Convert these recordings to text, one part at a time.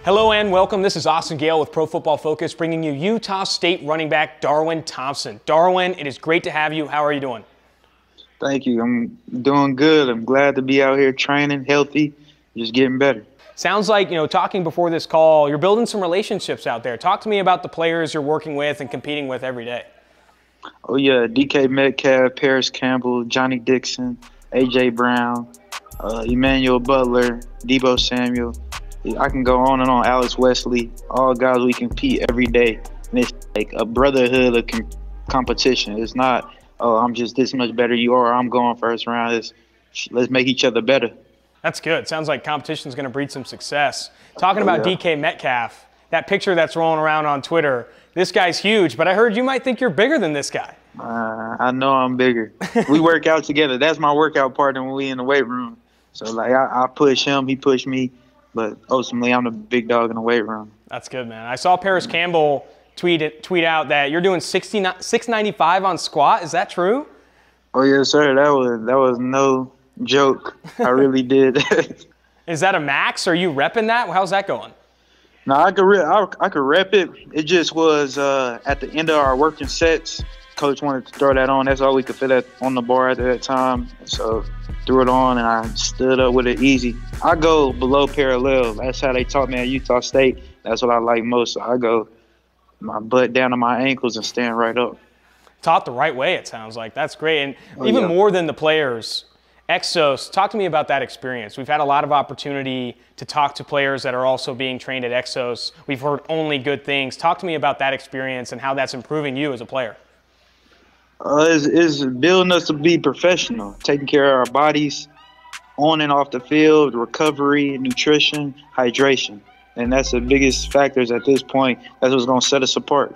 Hello and welcome. This is Austin Gayle with Pro Football Focus, bringing you Utah State running back Darwin Thompson. Darwin, it is great to have you. How are you doing? Thank you. I'm doing good. I'm glad to be out here training, healthy, just getting better. Sounds like, talking before this call, you're building some relationships out there. Talk to me about the players you're working with and competing with every day. Oh, yeah, DK Metcalf, Parris Campbell, Johnny Dixon, A.J. Brown, Emmanuel Butler, Debo Samuel. I can go on and on. Alex Wesley, all guys we compete every day. And it's like a brotherhood of competition. It's not, oh, I'm just this much better you are, I'm going first round. Let's make each other better. That's good. Sounds like competition is going to breed some success. Talking about DK Metcalf, that picture that's rolling around on Twitter, this guy's huge, but I heard you might think you're bigger than this guy. I know I'm bigger. We work out together. That's my workout partner when we in the weight room. So, like, I push him, he push me. But ultimately, I'm the big dog in the weight room. That's good, man. I saw Parris Campbell tweet out that you're doing 695 on squat. Is that true? Oh, yes, sir. That was no joke. I really did. Is that a max? Are you repping that? How's that going? No, I could rep it. It just was at the end of our working sets. Coach wanted to throw that on. That's all we could fit at on the bar at that time. So threw it on, and I stood up with it easy. I go below parallel. That's how they taught me at Utah State. That's what I like most. So I go my butt down to my ankles and stand right up. Taught the right way, it sounds like. That's great. And even more than the players, Exos, talk to me about that experience. We've had a lot of opportunity to talk to players that are also being trained at Exos. We've heard only good things. Talk to me about that experience and how that's improving you as a player. It's building us to be professional, taking care of our bodies on and off the field, recovery, nutrition, hydration. And that's the biggest factors at this point. That's what's going to set us apart.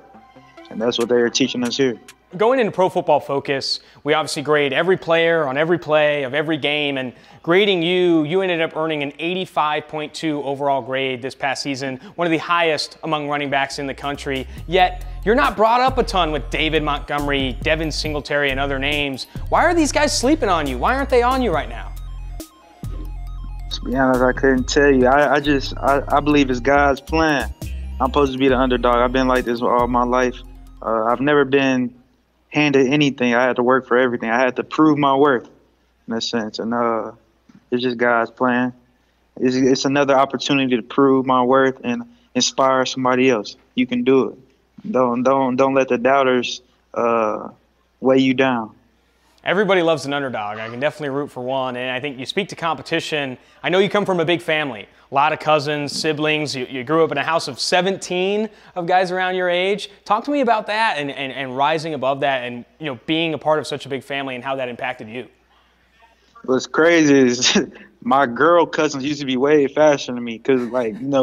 And that's what they're teaching us here. Going into Pro Football Focus, we obviously grade every player on every play of every game, and grading you ended up earning an 85.2 overall grade this past season, one of the highest among running backs in the country. Yet, you're not brought up a ton with David Montgomery, Devin Singletary, and other names. Why are these guys sleeping on you? Why aren't they on you right now? To be honest, I couldn't tell you. I believe it's God's plan. I'm supposed to be the underdog. I've been like this all my life. I've never been handed anything. I had to work for everything. I had to prove my worth in a sense. And it's just God's plan. It's another opportunity to prove my worth and inspire somebody else. You can do it. Don't let the doubters weigh you down. Everybody loves an underdog. I can definitely root for one. And I think you speak to competition. I know you come from a big family, a lot of cousins, siblings. You grew up in a house of 17 of guys around your age. Talk to me about that and rising above that and being a part of such a big family and how that impacted you. What's crazy is my girl cousins used to be way faster than me because,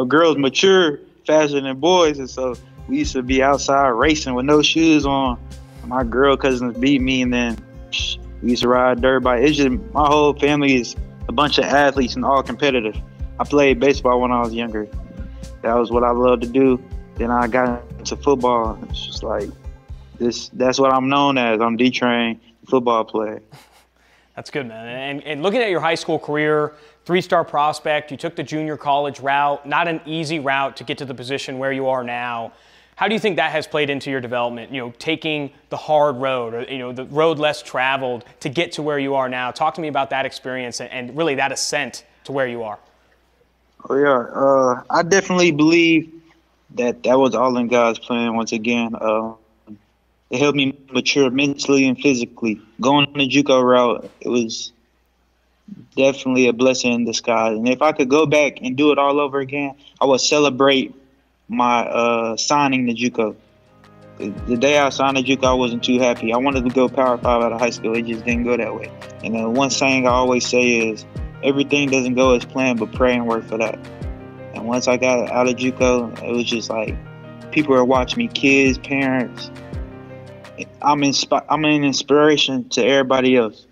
girls mature faster than boys. And so we used to be outside racing with no shoes on. My girl cousins beat me, and then we used to ride dirt bike. It's just my whole family is a bunch of athletes and all competitive. I played baseball when I was younger. That was what I loved to do. Then I got into football. It's just like that's what I'm known as. I'm D-trained football player. That's good, man. And looking at your high school career, 3-star prospect, you took the junior college route, not an easy route to get to the position where you are now. How do you think that has played into your development, taking the hard road or, the road less traveled to get to where you are now? Talk to me about that experience and really that ascent to where you are. Oh, yeah. I definitely believe that was all in God's plan once again. It helped me mature mentally and physically. Going the JUCO route, it was definitely a blessing in disguise. And if I could go back and do it all over again, I would celebrate my signing to JUCO. The day I signed to JUCO, I wasn't too happy. I wanted to go Power 5 out of high school. It just didn't go that way. And one saying I always say is, everything doesn't go as planned, but pray and work for that. And once I got out of JUCO, it was just like people are watching me, kids, parents. I'm an inspiration to everybody else.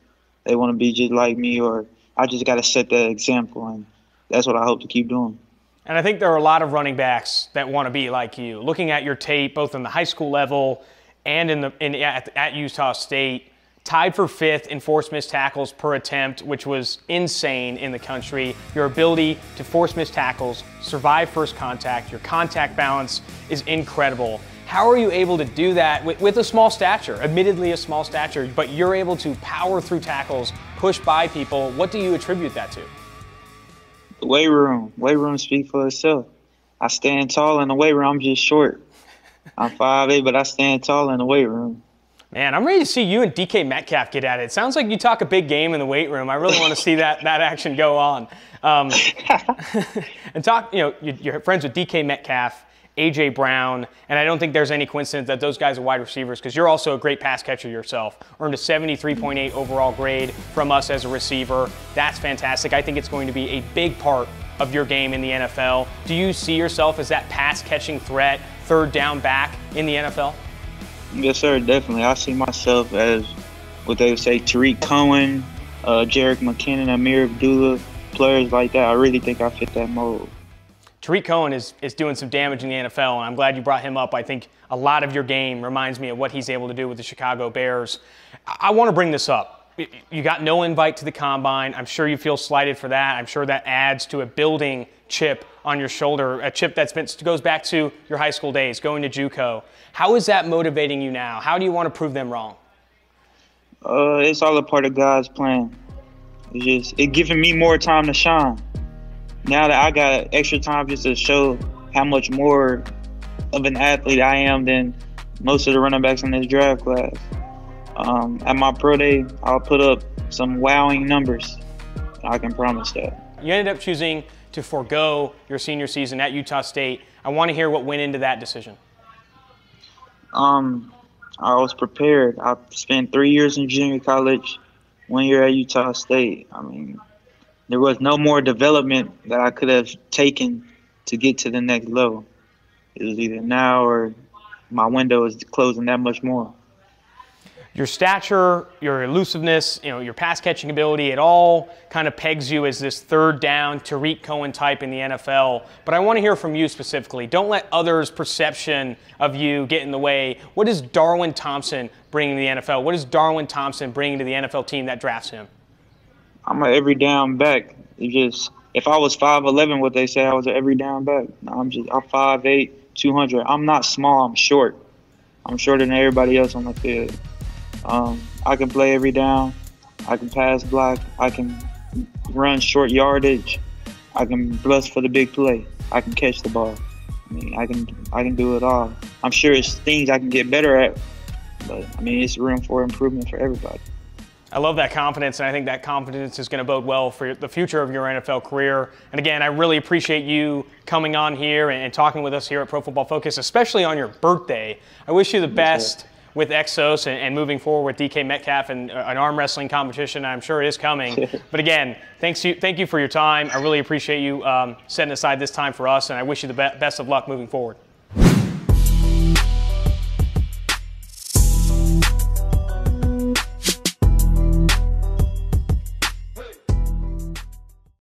They want to be just like me, or I just got to set that example, and that's what I hope to keep doing. And I think there are a lot of running backs that want to be like you. Looking at your tape, both in the high school level and at Utah State, tied for 5th in forced missed tackles per attempt, which was insane in the country. Your ability to force missed tackles, survive first contact, your contact balance is incredible. How are you able to do that with a small stature, admittedly a small stature, but you're able to power through tackles, push by people? What do you attribute that to? The weight room. Weight room speaks for itself. I stand tall in the weight room. I'm just short. I'm 5'8", but I stand tall in the weight room. Man, I'm ready to see you and DK Metcalf get at it. It sounds like you talk a big game in the weight room. I really want to see that action go on. And talk, you're friends with DK Metcalf, A.J. Brown, and I don't think there's any coincidence that those guys are wide receivers because you're also a great pass catcher yourself. Earned a 73.8 overall grade from us as a receiver. That's fantastic. I think it's going to be a big part of your game in the NFL. Do you see yourself as that pass-catching threat, third down back in the NFL? Yes, sir, definitely. I see myself as what they would say Tariq Cohen, Jerick McKinnon, Amir Abdullah, players like that. I really think I fit that mold. Tariq Cohen is doing some damage in the NFL, and I'm glad you brought him up. I think a lot of your game reminds me of what he's able to do with the Chicago Bears. I want to bring this up. You got no invite to the Combine. I'm sure you feel slighted for that. I'm sure that adds to a building chip on your shoulder, a chip that goes back to your high school days, going to JUCO. How is that motivating you now? How do you want to prove them wrong? It's all a part of God's plan. It's giving me more time to shine. Now that I got extra time just to show how much more of an athlete I am than most of the running backs in this draft class. At my pro day, I'll put up some wowing numbers. I can promise that. You ended up choosing to forego your senior season at Utah State. I want to hear what went into that decision. I was prepared. I spent 3 years in junior college, 1 year at Utah State. I mean, there was no more development that I could have taken to get to the next level. It was either now or my window is closing that much more. Your stature, your elusiveness, your pass catching ability, it all kind of pegs you as this third down Tariq Cohen type in the NFL. But I want to hear from you specifically. Don't let others' perception of you get in the way. What is Darwin Thompson bringing to the NFL? What is Darwin Thompson bringing to the NFL team that drafts him? I'm an every down back. If I was 5'11", what they say I was an every down back. I'm 5'8", 200. I'm not small. I'm short. I'm shorter than everybody else on the field. I can play every down. I can pass block. I can run short yardage. I can blitz for the big play. I can catch the ball. I mean, I can do it all. I'm sure it's things I can get better at, but I mean, it's room for improvement for everybody. I love that confidence, and I think that confidence is going to bode well for the future of your NFL career. And again, I really appreciate you coming on here and talking with us here at Pro Football Focus, especially on your birthday. I wish you the best with Exos and moving forward with DK Metcalf and an arm wrestling competition. I'm sure it is coming. But again, thank you for your time. I really appreciate you setting aside this time for us, and I wish you the best of luck moving forward.